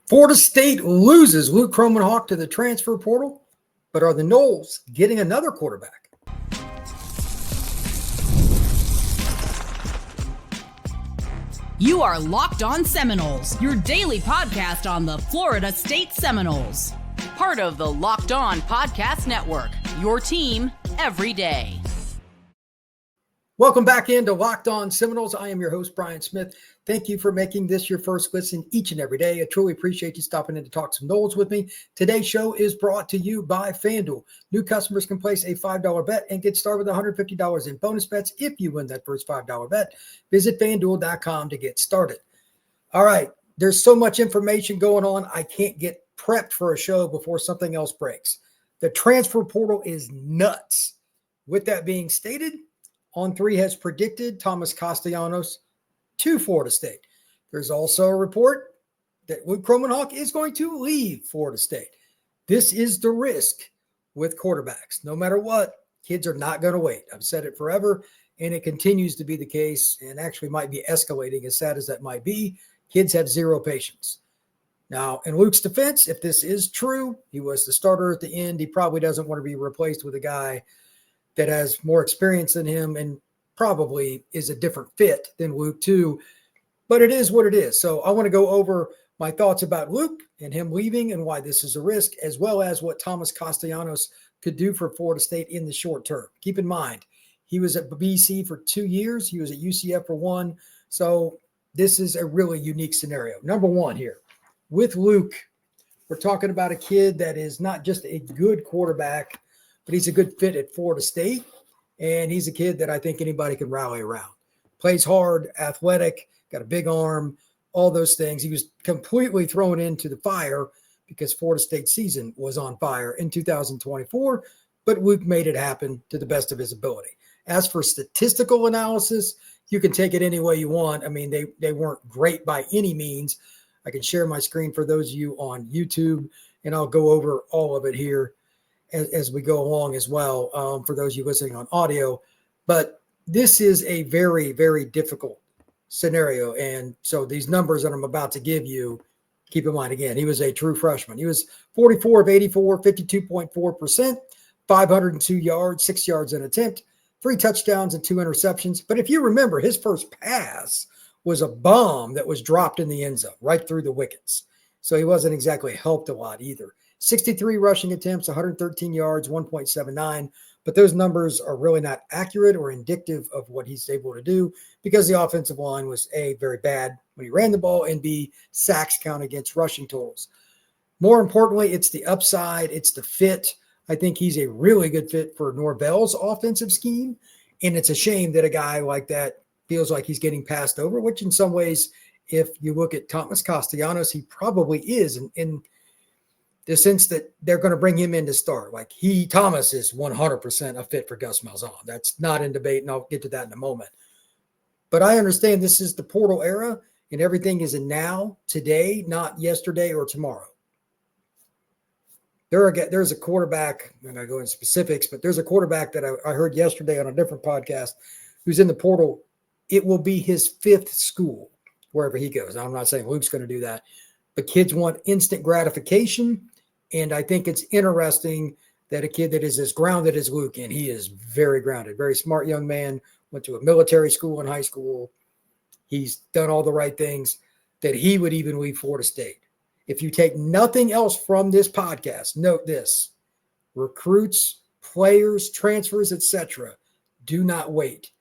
Florida State loses Luke Kromenhoek to the transfer portal, but are the Noles getting another quarterback? You are Locked On Seminoles, your daily podcast on the Florida State Seminoles. Part of the Locked On Podcast Network, your team every day. Welcome back into Locked On Seminoles. I am your host, Brian Smith. Thank you for making this your first listen each and every day. I truly appreciate you stopping in to talk some Noles with me. Today's show is brought to you by FanDuel. New customers can place a $5 bet and get started with $150 in bonus bets if you win that first $5 bet. Visit FanDuel.com to get started. All right, there's so much information going on, I can't get prepped for a show before something else breaks. The transfer portal is nuts. With that being stated, On3 has predicted Thomas Castellanos to Florida State. There's also a report that Luke Kromenhoek is going to leave Florida State. This is the risk with quarterbacks. No matter what, kids are not going to wait. I've said it forever, and it continues to be the case, and actually might be escalating, as sad as that might be. Kids have zero patience. Now, in Luke's defense, if this is true, he was the starter at the end. He probably doesn't want to be replaced with a guy that has more experience than him and probably is a different fit than Luke too, but it is what it is. So I want to go over my thoughts about Luke and him leaving and why this is a risk, as well as what Thomas Castellanos could do for Florida State in the short term. Keep in mind, he was at BC for 2 years. He was at UCF for 1. So this is a really unique scenario. Number one here, with Luke, we're talking about a kid that is not just a good quarterback, but he's a good fit at Florida State, and he's a kid that I think anybody can rally around. Plays hard, athletic, got a big arm, all those things. He was completely thrown into the fire because Florida State's season was on fire in 2024, but Luke made it happen to the best of his ability. As for statistical analysis, you can take it any way you want. I mean, they weren't great by any means. I can share my screen for those of you on YouTube, and I'll go over all of it here as we go along as well, for those of you listening on audio. But this is a very, very difficult scenario. And so these numbers that I'm about to give you, keep in mind, again, he was a true freshman. He was 44 of 84, 52.4%, 502 yards, 6 yards an attempt, 3 touchdowns and 2 interceptions. But if you remember, his first pass was a bomb that was dropped in the end zone right through the wickets. So he wasn't exactly helped a lot either. 63 rushing attempts, 113 yards, 1.79. But those numbers are really not accurate or indicative of what he's able to do because the offensive line was A, very bad when he ran the ball, and B, sacks count against rushing totals. More importantly, it's the upside, it's the fit. I think he's a really good fit for Norvell's offensive scheme, and it's a shame that a guy like that feels like he's getting passed over, which in some ways, if you look at Thomas Castellanos, he probably is in the sense that they're going to bring him in to start. Like Thomas is 100% a fit for Gus Malzahn. That's not in debate, and I'll get to that in a moment. But I understand this is the portal era, and everything is in now, today, not yesterday or tomorrow. There's a quarterback, I'm not going to go into specifics, but there's a quarterback that I heard yesterday on a different podcast who's in the portal. It will be his 5th school wherever he goes. Now, I'm not saying Luke's going to do that, but kids want instant gratification. And I think it's interesting that a kid that is as grounded as Luke, and he is very grounded, very smart young man, went to a military school in high school. He's done all the right things, that he would even leave Florida State. If you take nothing else from this podcast, note this: recruits, players, transfers, etc., do not wait.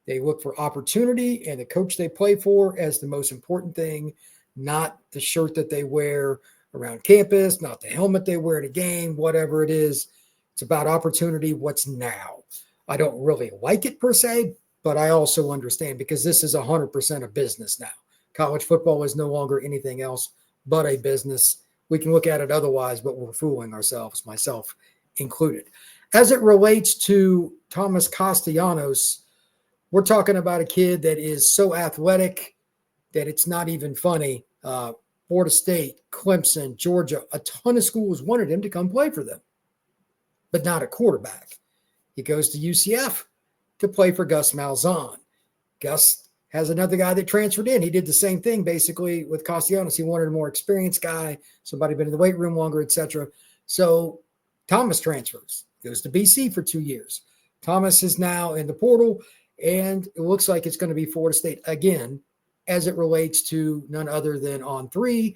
They look for opportunity and the coach they play for as the most important thing, not the shirt that they wear around campus, not the helmet they wear at a game, whatever it is. It's about opportunity, what's now. I don't really like it per se, but I also understand because this is 100% a business now. College football is no longer anything else but a business. We can look at it otherwise, but we're fooling ourselves, myself included. As it relates to Thomas Castellanos, we're talking about a kid that is so athletic that it's not even funny. Florida State, Clemson, Georgia, a ton of schools wanted him to come play for them, but not a quarterback. He goes to UCF to play for Gus Malzahn. Gus has another guy that transferred in. He did the same thing basically with Castellanos. He wanted a more experienced guy, somebody been in the weight room longer, etc. So Thomas transfers, goes to BC for 2 years. Thomas is now in the portal, and it looks like it's going to be Florida State again, as it relates to none other than On 3.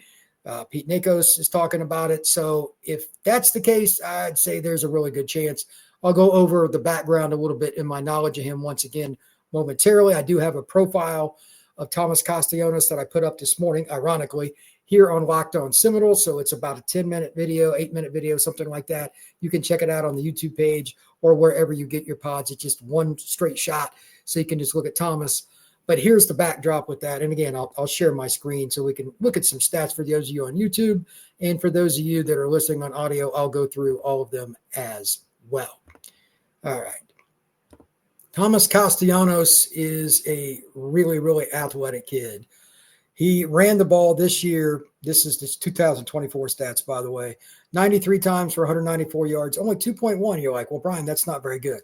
Pete Nikos is talking about it. So if that's the case, I'd say there's a really good chance. I'll go over the background a little bit in my knowledge of him once again momentarily. I do have a profile of Thomas Castellanos that I put up this morning, ironically, here on Locked On Seminoles. So it's about a 10-minute video, 8-minute video, something like that. You can check it out on the YouTube page or wherever you get your pods. It's just one straight shot, so you can just look at Thomas. But here's the backdrop with that. And again, I'll share my screen so we can look at some stats for those of you on YouTube. And for those of you that are listening on audio, I'll go through all of them as well. All right. Thomas Castellanos is a really, really athletic kid. He ran the ball this year. This is this 2024 stats, by the way. 93 times for 194 yards, only 2.1. You're like, well, Brian, that's not very good.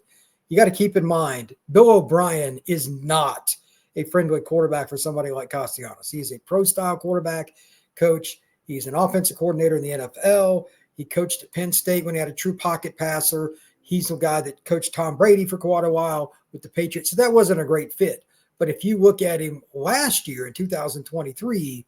You got to keep in mind, Bill O'Brien is not a friendly quarterback for somebody like Castellanos. He's a pro-style quarterback coach. He's an offensive coordinator in the NFL. He coached at Penn State when he had a true pocket passer. He's the guy that coached Tom Brady for quite a while with the Patriots. So that wasn't a great fit. But if you look at him last year in 2023,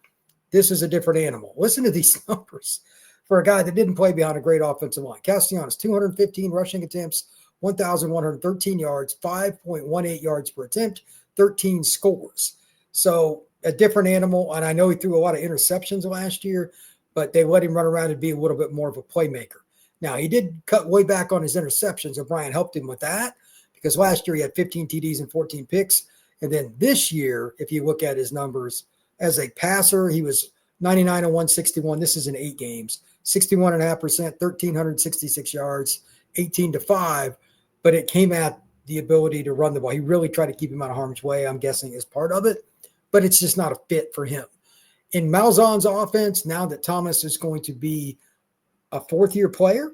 this is a different animal. Listen to these numbers for a guy that didn't play behind a great offensive line. Castellanos, 215 rushing attempts, 1,113 yards, 5.18 yards per attempt, 13 scores. So a different animal. And I know he threw a lot of interceptions last year, but they let him run around and be a little bit more of a playmaker. Now, he did cut way back on his interceptions. O'Brien helped him with that because last year he had 15 TDs and 14 picks. And then this year, if you look at his numbers, as a passer, he was 99 and 161. This is in 8 games, 61.5%, 1,366 yards, 18-5. But it came at the ability to run the ball. He really tried to keep him out of harm's way, I'm guessing, is part of it. But it's just not a fit for him. In Malzahn's offense, now that Thomas is going to be a fourth-year player,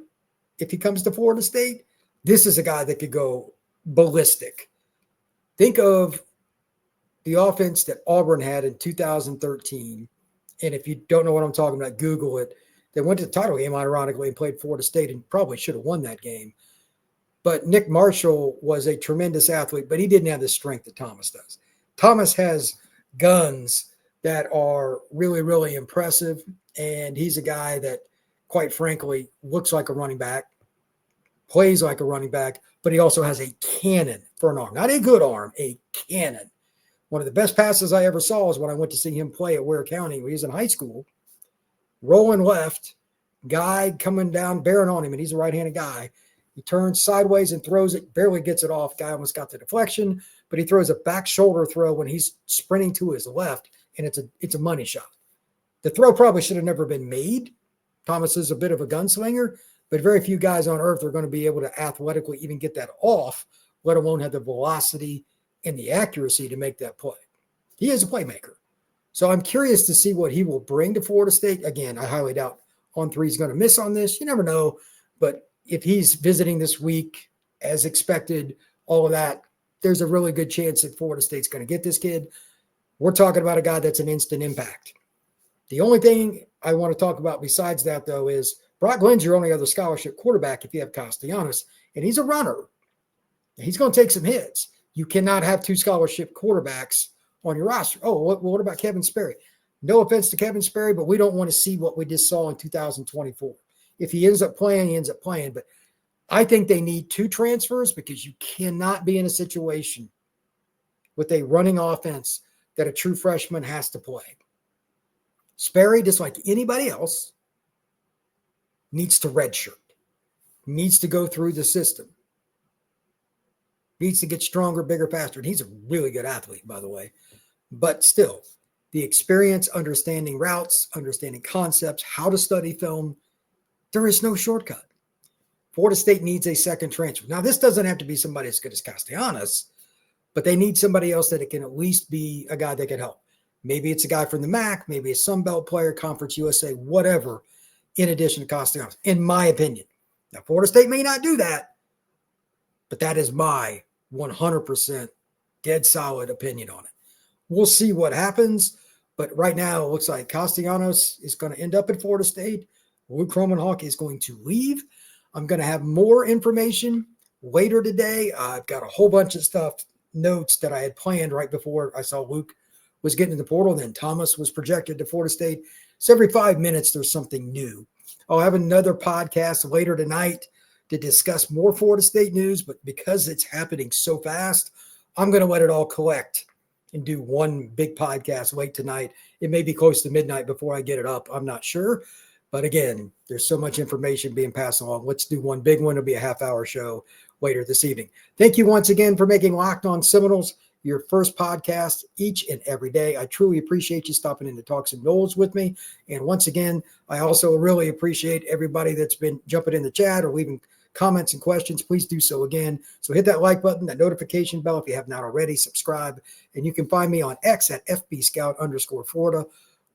if he comes to Florida State, this is a guy that could go ballistic. Think of the offense that Auburn had in 2013. And if you don't know what I'm talking about, Google it. They went to the title game, ironically, and played Florida State and probably should have won that game. But Nick Marshall was a tremendous athlete, but he didn't have the strength that Thomas does. Thomas has guns that are really, really impressive. And he's a guy that, quite frankly, looks like a running back, plays like a running back, but he also has a cannon for an arm. Not a good arm, a cannon. One of the best passes I ever saw is when I went to see him play at Ware County when he was in high school. Rolling left, guy coming down, bearing on him, and he's a right-handed guy. He turns sideways and throws it, barely gets it off. Guy almost got the deflection, but he throws a back shoulder throw when he's sprinting to his left, and it's a money shot. The throw probably should have never been made. Thomas is a bit of a gunslinger, but very few guys on earth are going to be able to athletically even get that off, let alone have the velocity and the accuracy to make that play. He is a playmaker. So I'm curious to see what he will bring to Florida State. Again, I highly doubt On 3 is going to miss on this. You never know. But if he's visiting this week as expected, all of that, there's a really good chance that Florida State's going to get this kid. We're talking about a guy that's an instant impact. The only thing I want to talk about besides that, though, is Brock Glenn's your only other scholarship quarterback if you have Castellanos, and he's a runner. He's going to take some hits. You cannot have 2 scholarship quarterbacks on your roster. Oh, what about Kevin Sperry? No offense to Kevin Sperry, but we don't want to see what we just saw in 2024. If he ends up playing, he ends up playing. But I think they need 2 transfers because you cannot be in a situation with a running offense that a true freshman has to play. Sperry, just like anybody else, needs to redshirt, needs to go through the system, needs to get stronger, bigger, faster. And he's a really good athlete, by the way. But still, the experience, understanding routes, understanding concepts, how to study film, there is no shortcut. Florida State needs a second transfer. Now, this doesn't have to be somebody as good as Castellanos, but they need somebody else that it can at least be a guy that can help. Maybe it's a guy from the MAC, maybe a Sun Belt player, Conference USA, whatever, in addition to Castellanos, in my opinion. Now, Florida State may not do that, but that is my 100% dead solid opinion on it. we'll see what happens. But right now, it looks like Castellanos is going to end up at Florida State. Luke Kromenhoek is going to leave. I'm going to have more information later today. I've got a whole bunch of notes that I had planned right before I saw Luke was getting in the portal. Then Thomas was projected to Florida State. So every 5 minutes, there's something new. I'll have another podcast later tonight to discuss more Florida State news, but because it's happening so fast, I'm going to let it all collect and do one big podcast late tonight. It may be close to midnight before I get it up. I'm not sure. But again, there's so much information being passed along. Let's do one big one. It'll be a half-hour show later this evening. Thank you once again for making Locked On Seminoles your first podcast each and every day. I truly appreciate you stopping in to talk some Noles with me. And once again, I also really appreciate everybody that's been jumping in the chat or leaving comments and questions. Please do so again. So hit that like button, that notification bell if you have not already, subscribe. And you can find me on X at FBScout_Florida.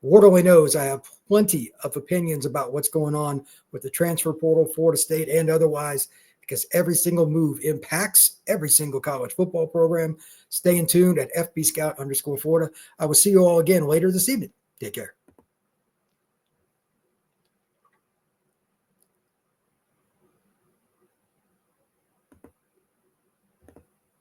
Lord only knows I have plenty of opinions about what's going on with the transfer portal, Florida State and otherwise, because every single move impacts every single college football program. Stay tuned at FBScout_Florida. I will see you all again later this evening. Take care.